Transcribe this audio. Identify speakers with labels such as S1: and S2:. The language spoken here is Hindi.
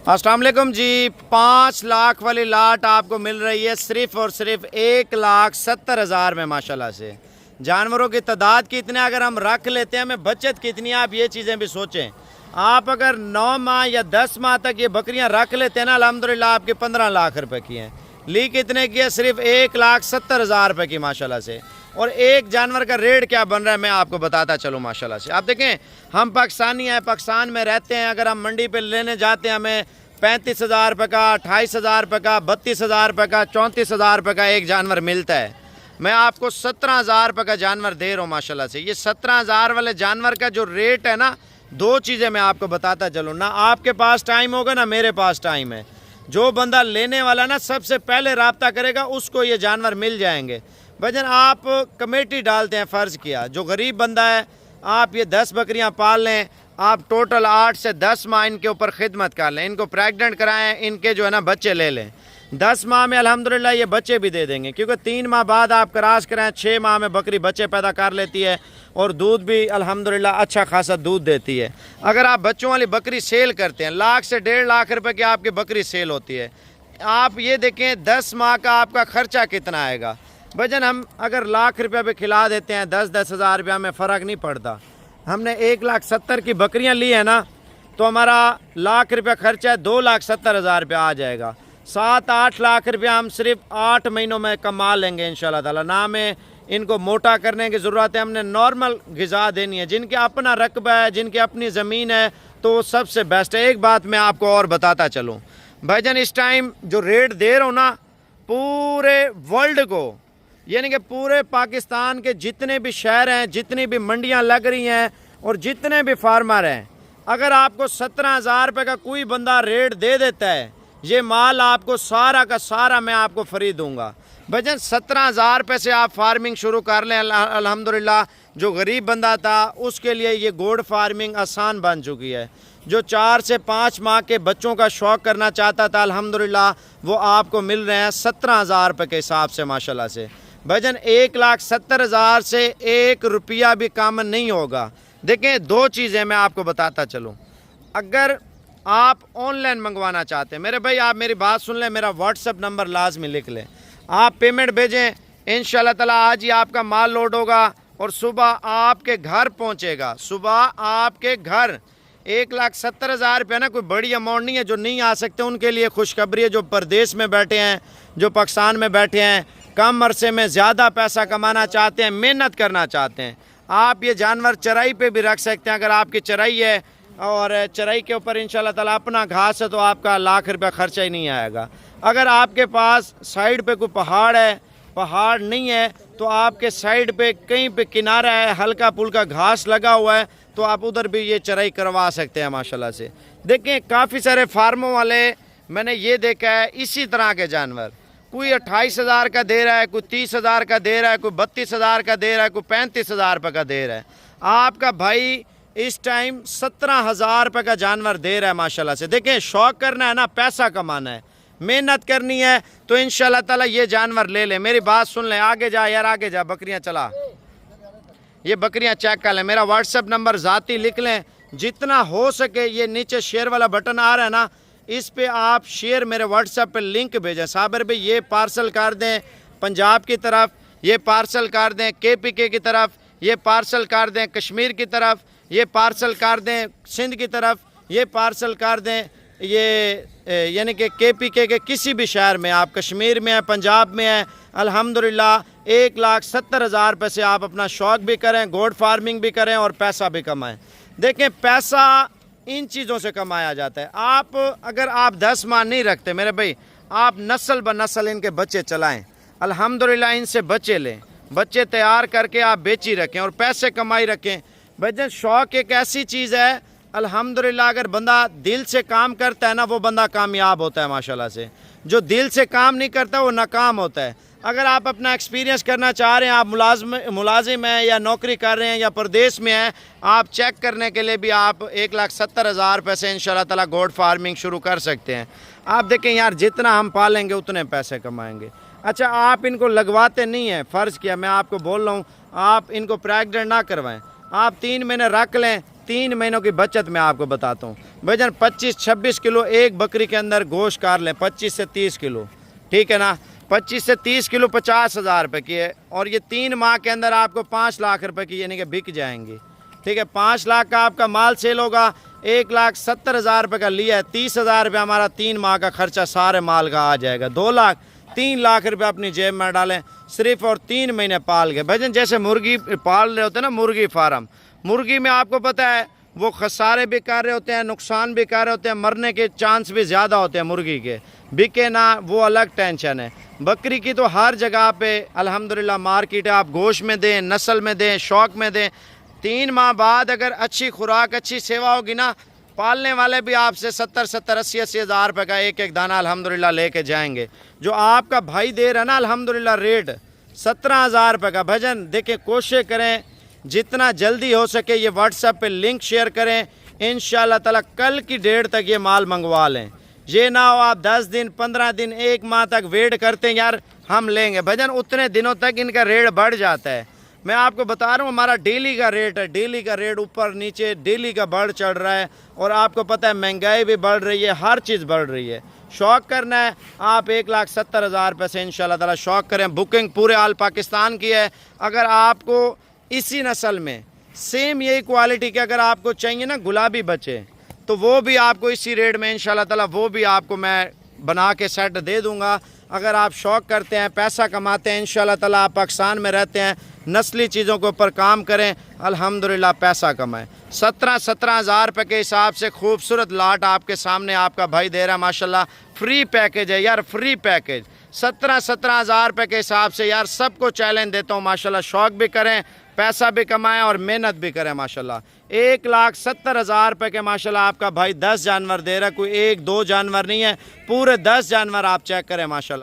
S1: अस्सलाम वालेकुम जी। 5 लाख वाली लाट आपको मिल रही है सिर्फ़ और सिर्फ 1,70,000 में माशाल्लाह से। जानवरों की तादाद कितने अगर हम रख लेते हैं, हमें बचत कितनी है, आप ये चीज़ें भी सोचें। आप अगर 9 माह या 10 माह तक ये बकरियां रख लेते हैं ना, अल्हम्दुलिल्लाह आपके 15 लाख रुपए की हैं। ली कितने की है? सिर्फ 1,70,000 रुपए की माशाल्लाह से। और एक जानवर का रेट क्या बन रहा है मैं आपको बताता चलूँ माशाल्लाह से। आप देखें, हम पाकिस्तानी हैं, पाकिस्तान में रहते हैं। अगर हम मंडी पे लेने जाते हैं, हमें 35,000 रुपये का, 28,000 रुपये का, 32,000 रुपये का, 34,000 रुपये का एक जानवर मिलता है। मैं आपको 17,000 रुपये का जानवर दे रहा हूँ माशाल्लाह से। ये 17,000 वाले जानवर का जो रेट है ना, 2 चीज़ें मैं आपको बताता चलूँ। ना आपके पास टाइम होगा ना मेरे पास टाइम है। जो बंदा लेने वाला ना सबसे पहले रब्ता करेगा उसको ये जानवर मिल जाएंगे। भजन आप कमेटी डालते हैं, फ़र्ज़ किया जो गरीब बंदा है आप ये 10 बकरियां पाल लें, आप टोटल 8 से 10 माह इनके ऊपर खिदमत कर लें, इनको प्रेग्नेंट कराएं, इनके जो है ना बच्चे ले लें। 10 माह में अल्हम्दुलिल्लाह ये बच्चे भी दे देंगे, क्योंकि 3 माह बाद आप क्रॉस कराएं, 6 माह में बकरी बच्चे पैदा कर लेती है और दूध भी अल्हम्दुलिल्लाह अच्छा खासा दूध देती है। अगर आप बच्चों वाली बकरी सेल करते हैं, लाख से 1.5 लाख रुपए की आपकी बकरी सेल होती है। आप ये देखें 10 माह का आपका खर्चा कितना आएगा। भजन हम अगर लाख रुपये पे खिला देते हैं, 10-10 हज़ार रुपया में फ़र्क नहीं पड़ता। हमने 1,70,000 की बकरियां ली है ना, तो हमारा लाख रुपया खर्चा है, 2,70,000 रुपया आ जाएगा। 7-8 लाख रुपया हम सिर्फ 8 महीनों में कमा लेंगे इंशाल्लाह ताला। ना हमें इनको मोटा करने की ज़रूरत है, हमने नॉर्मल ग़िज़ा देनी है। जिनके अपना रकबा है, जिनकी अपनी ज़मीन है, तो वो सबसे बेस्ट है। एक बात मैं आपको और बताता चलूँ भाईजान, इस टाइम जो रेट दे रहा हूँ ना पूरे वर्ल्ड को, यानी कि पूरे पाकिस्तान के जितने भी शहर हैं, जितनी भी मंडियां लग रही हैं और जितने भी फार्मर हैं, अगर आपको 17,000 रुपये का कोई बंदा रेट दे देता है, ये माल आपको सारा का सारा मैं आपको फ्री दूंगा। भजन 17,000 रुपये से आप फार्मिंग शुरू कर लें। अल्हम्दुलिल्लाह जो गरीब बंदा था उसके लिए ये गोड फार्मिंग आसान बन चुकी है। जो 4 से 5 माह के बच्चों का शौक़ करना चाहता था, अल्हम्दुलिल्लाह वो आपको मिल रहे हैं 17,000 रुपये के हिसाब से माशाल्लाह से। भजन 1,70,000 से 1 रुपया भी कम नहीं होगा। देखें 2 चीज़ें मैं आपको बताता चलूँ। अगर आप ऑनलाइन मंगवाना चाहते हैं, मेरे भाई आप मेरी बात सुन लें, मेरा व्हाट्सअप नंबर लाजमी लिख लें। आप पेमेंट भेजें, इंशाल्लाह ताला आज ही आपका माल लोड होगा और सुबह आपके घर पहुँचेगा। सुबह आपके घर 1,70,000 रुपये ना कोई बड़ी अमाउंट नहीं है। जो नहीं आ सकते उनके लिए खुशखबरी है, जो परदेश में बैठे हैं, जो पाकिस्तान में बैठे हैं, कम अरसे में ज़्यादा पैसा कमाना चाहते हैं, मेहनत करना चाहते हैं, आप ये जानवर चराई पे भी रख सकते हैं। अगर आपकी चराई है और चराई के ऊपर इंशाल्लाह ताला अपना घास है, तो आपका लाख रुपया खर्चा ही नहीं आएगा। अगर आपके पास साइड पे कोई पहाड़ है, पहाड़ नहीं है, तो आपके साइड पे कहीं पे किनारा है, हल्का फुल्का घास लगा हुआ है, तो आप उधर भी ये चराई करवा सकते हैं माशाल्लाह से। देखें काफ़ी सारे फार्मों वाले मैंने ये देखा है, इसी तरह के जानवर कोई 28,000 का दे रहा है, कोई 30,000 का दे रहा है, कोई 32,000 का दे रहा है, कोई 35,000 रुपये का दे रहा है। आपका भाई इस टाइम 17,000 रुपये का जानवर दे रहा है माशाल्लाह से। देखें शौक़ करना है ना, पैसा कमाना है, मेहनत करनी है, तो इंशाल्लाह ताला ये जानवर ले लें। मेरी बात सुन लें, आगे जा यार, आगे जा, बकरियां चला, ये बकरियां चेक कर लें। मेरा व्हाट्सअप नंबर ज़ाती लिख लें, जितना हो सके ये नीचे शेयर वाला बटन आ रहा है ना, इस पे आप शेयर मेरे व्हाट्सएप पे लिंक भेजें। साबर भाई ये पार्सल कर दें पंजाब की तरफ, ये पार्सल कर दें KPK की तरफ, ये पार्सल कर दें कश्मीर की तरफ, ये पार्सल कर दें सिंध की तरफ, ये पार्सल कर दें ये यानी कि KPK के किसी भी शहर में, आप कश्मीर में हैं, पंजाब में हैं, अल्हम्दुलिल्लाह 1,70,000 रुपये से आप अपना शौक़ भी करें, गोड फार्मिंग भी करें और पैसा भी कमाएँ। देखें पैसा इन चीज़ों से कमाया जाता है। आप अगर आप 10 माह नहीं रखते मेरे भाई, आप नस्ल ब नस्ल इनके बच्चे चलाएं, अल्हम्दुलिल्लाह इनसे बच्चे लें, बच्चे तैयार करके आप बेची रखें और पैसे कमाई रखें। भजन शौक़ एक ऐसी चीज़ है, अल्हम्दुलिल्लाह अगर बंदा दिल से काम करता है ना, वो बंदा कामयाब होता है माशाल्लाह से। जो दिल से काम नहीं करता वो नाकाम होता है। अगर आप अपना एक्सपीरियंस करना चाह रहे हैं, आप मुलाजिम हैं या नौकरी कर रहे हैं या परदेश में हैं, आप चेक करने के लिए भी आप 1,70,000 रुपये से इंशाल्लाह ताला गोड फार्मिंग शुरू कर सकते हैं। आप देखें यार, जितना हम पालेंगे उतने पैसे कमाएंगे। अच्छा आप इनको लगवाते नहीं हैं, फ़र्ज़ किया मैं आपको बोल रहा हूँ, आप इनको प्रेग्नेंट ना करवाएं, आप 3 महीने रख लें, 3 महीनों की बचत मैं आपको बताता हूँ भाईजान। 25-26 किलो एक बकरी के अंदर गोश्त कार लें, 25 से 30 किलो, ठीक है ना। 25 से 30 किलो 50,000 रुपये की है, और ये 3 माह के अंदर आपको 5 लाख रुपए की यानी कि बिक जाएंगी, ठीक है। 5 लाख का आपका माल सेल होगा, 1,70,000 रुपये का लिया है, 30,000 रुपये हमारा 3 माह का खर्चा सारे माल का आ जाएगा। 3 लाख रुपये अपनी जेब में डालें सिर्फ, और 3 महीने पाल के। भाईजान जैसे मुर्गी पाल रहे होते हैं ना, मुर्गी फार्म, मुर्गी में आपको पता है वो खसारे भी कर रहे होते हैं, नुकसान भी कर रहे होते हैं, मरने के चांस भी ज़्यादा होते हैं मुर्गी के, बिके ना वो अलग टेंशन है। बकरी की तो हर जगह पे अल्हम्दुलिल्लाह मार्केट है, आप गोश्त में दें, नस्ल में दें, शौक में दें। 3 माह बाद अगर अच्छी खुराक अच्छी सेवा होगी ना, पालने वाले भी आपसे 70-80 हज़ार रुपये का एक दाना अल्हम्दुलिल्लाह लेके जाएंगे। जो आपका भाई दे रहा है ना अल्हम्दुलिल्लाह रेट 17,000 रुपये का। भजन देखें, कोशिश करें जितना जल्दी हो सके ये व्हाट्सएप पे लिंक शेयर करें, इंशाअल्लाह ताला कल की डेट तक ये माल मंगवा लें। ये ना हो आप 10 दिन 15 दिन 1 माह तक वेट करते हैं यार हम लेंगे, भजन उतने दिनों तक इनका रेट बढ़ जाता है। मैं आपको बता रहा हूँ हमारा डेली का रेट है, डेली का रेट ऊपर नीचे डेली का बढ़ चढ़ रहा है, और आपको पता है महंगाई भी बढ़ रही है, हर चीज़ बढ़ रही है। शौक करना है आप 1,70,000 रुपये से इंशाल्लाह ताला शौक करें। बुकिंग पूरे आल पाकिस्तान की है। अगर आपको इसी नस्ल में सेम यही क्वालिटी के अगर आपको चाहिए ना गुलाबी बच्चे, तो वो भी आपको इसी रेट में इंशाल्लाह ताला वो भी आपको मैं बना के सेट दे दूँगा। अगर आप शौक़ करते हैं, पैसा कमाते हैं, इंशाल्लाह ताला आप पाकिस्तान में रहते हैं, नस्ली चीज़ों के ऊपर काम करें, अल्हम्दुलिल्लाह पैसा कमाएं। 17 हज़ार रुपये के हिसाब से खूबसूरत लाट आपके सामने आपका भाई दे रहा है माशाल्लाह। फ्री पैकेज है यार, फ्री पैकेज 17 हज़ार रुपये के हिसाब से यार सबको चैलेंज देता हूँ माशाल्लाह। शौक़ भी करें, पैसा भी कमाएं और मेहनत भी करें माशाल्लाह। 1,70,000 रुपये के माशाल्लाह आपका भाई 10 जानवर दे रहा है, कोई 1-2 जानवर नहीं है, पूरे 10 जानवर आप चेक करें माशाल्लाह।